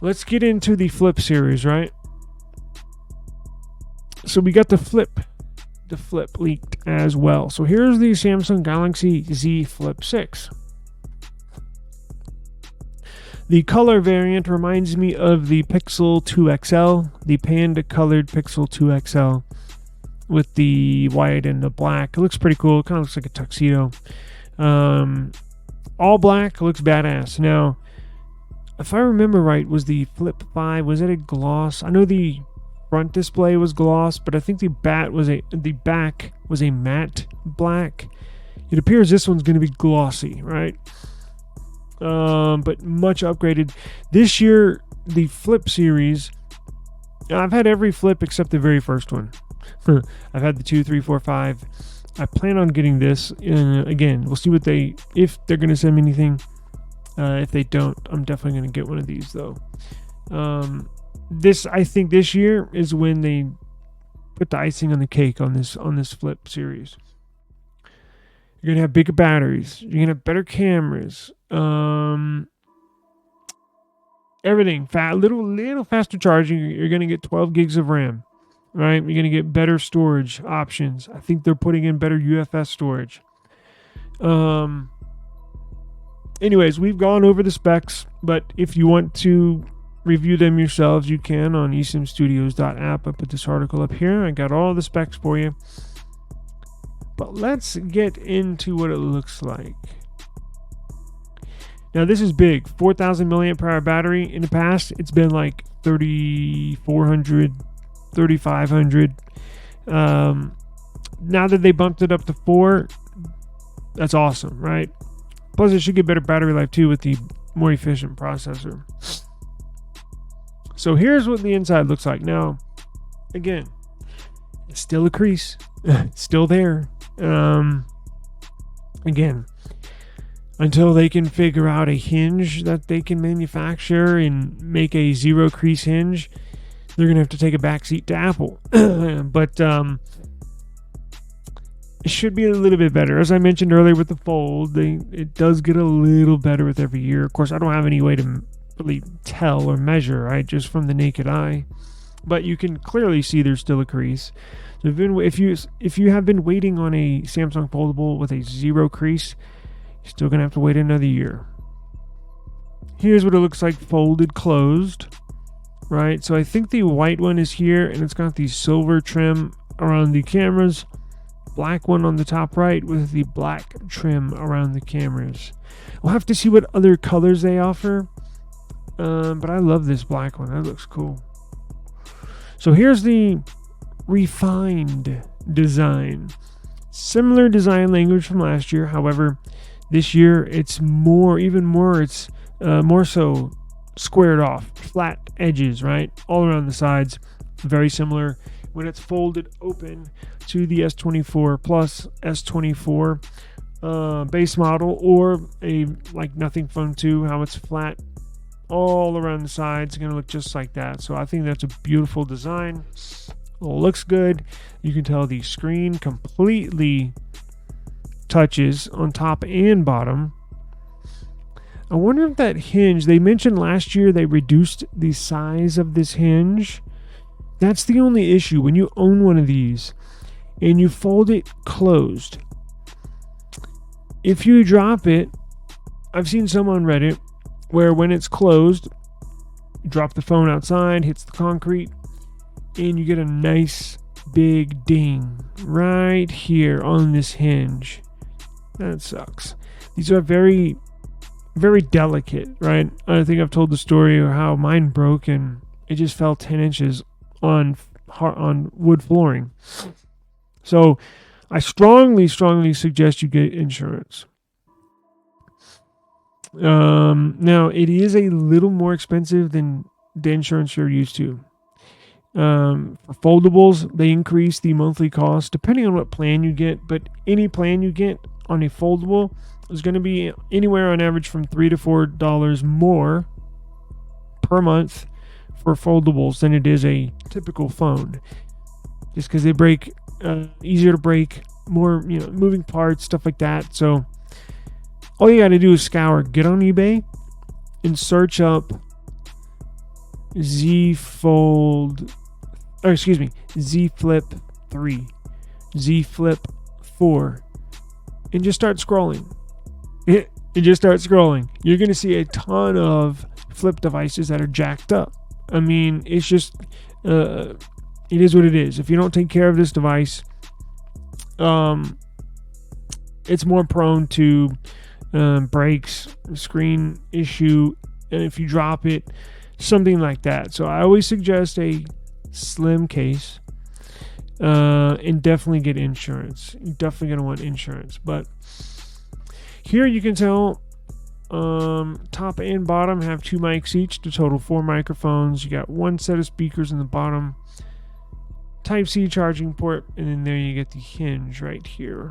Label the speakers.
Speaker 1: let's get into the Flip series, right? So we got the Flip leaked as well. So here's the Samsung Galaxy Z Flip 6. The color variant reminds me of the Pixel 2 XL, the panda colored Pixel 2 XL with the white and the black. It looks pretty cool. It kind of looks like a tuxedo. All black, looks badass. Now, if I remember right, was the Flip 5, was it a gloss? I know the front display was gloss, but I think the back was a matte black. It appears this one's going to be glossy, right? But much upgraded. This year, the Flip series, I've had every Flip except the very first one. I've had the 2, 3, 4, 5. I plan on getting this. Again, we'll see if they're going to send me anything. If they don't, I'm definitely going to get one of these though. I think this year is when they put the icing on the cake on this Flip series. You're going to have bigger batteries. You're going to have better cameras. Everything. Little faster charging. You're going to get 12 gigs of RAM. Right? You're going to get better storage options. I think they're putting in better UFS storage. Anyways, we've gone over the specs, but if you want to review them yourselves, you can on esimstudios.app. I put this article up here. I got all the specs for you. But let's get into what it looks like. Now, this is big. 4,000 milliamp hour battery. In the past, it's been like 3,400, 3,500. Now that they bumped it up to 4, that's awesome, right? Plus, it should get better battery life too with the more efficient processor. So here's what the inside looks like. Now, again, it's still a crease. It's still there. Again, until they can figure out a hinge that they can manufacture and make a zero crease hinge, they're going to have to take a backseat to Apple. But it should be a little bit better. As I mentioned earlier with the Fold, it does get a little better with every year. Of course, I don't have any way to really tell or measure, right? Just from the naked eye. But you can clearly see there's still a crease. So if you have been waiting on a Samsung Foldable with a zero crease, you're still going to have to wait another year. Here's what it looks like folded closed. Right? So I think the white one is here, and it's got the silver trim around the cameras. Black one on the top right with the black trim around the cameras. We'll have to see what other colors they offer. But I love this black one. That looks cool. So here's the refined design. Similar design language from last year. However, this year it's more so squared off. Flat edges, right? All around the sides. Very similar when it's folded open to the S24 Plus, S24 base model, or a like Nothing Phone 2, how it's flat all around the sides. It's going to look just like that. So I think that's a beautiful design. It looks good. You can tell the screen completely touches on top and bottom. I wonder if that hinge, they mentioned last year they reduced the size of this hinge. That's the only issue when you own one of these and you fold it closed. If you drop it, I've seen some on Reddit where when it's closed, you drop the phone outside, hits the concrete, and you get a nice big ding right here on this hinge. That sucks. These are very, very delicate, right? I think I've told the story of how mine broke and it just fell 10 inches on wood flooring. So I strongly suggest you get insurance. Now, it is a little more expensive than the insurance you're used to. For foldables, they increase the monthly cost depending on what plan you get, but any plan you get on a foldable is going to be anywhere on average from $3 to $4 more per month for foldables than it is a typical phone, just because they break easier to break, more moving parts, stuff like that. So all you got to do is get on eBay and search up Z Fold, or excuse me, Z Flip 3, Z Flip 4, and just start scrolling. And just start scrolling. You're going to see a ton of flip devices that are jacked up. I mean, it's just, it is what it is. If you don't take care of this device, it's more prone to breaks, screen issue, and if you drop it, something like that. So I always suggest a slim case, and definitely get insurance. You're definitely going to want insurance. But here you can tell top and bottom have 2 mics each to total 4 microphones. You got 1 set of speakers in the bottom, Type-C charging port, and then there you get the hinge right here.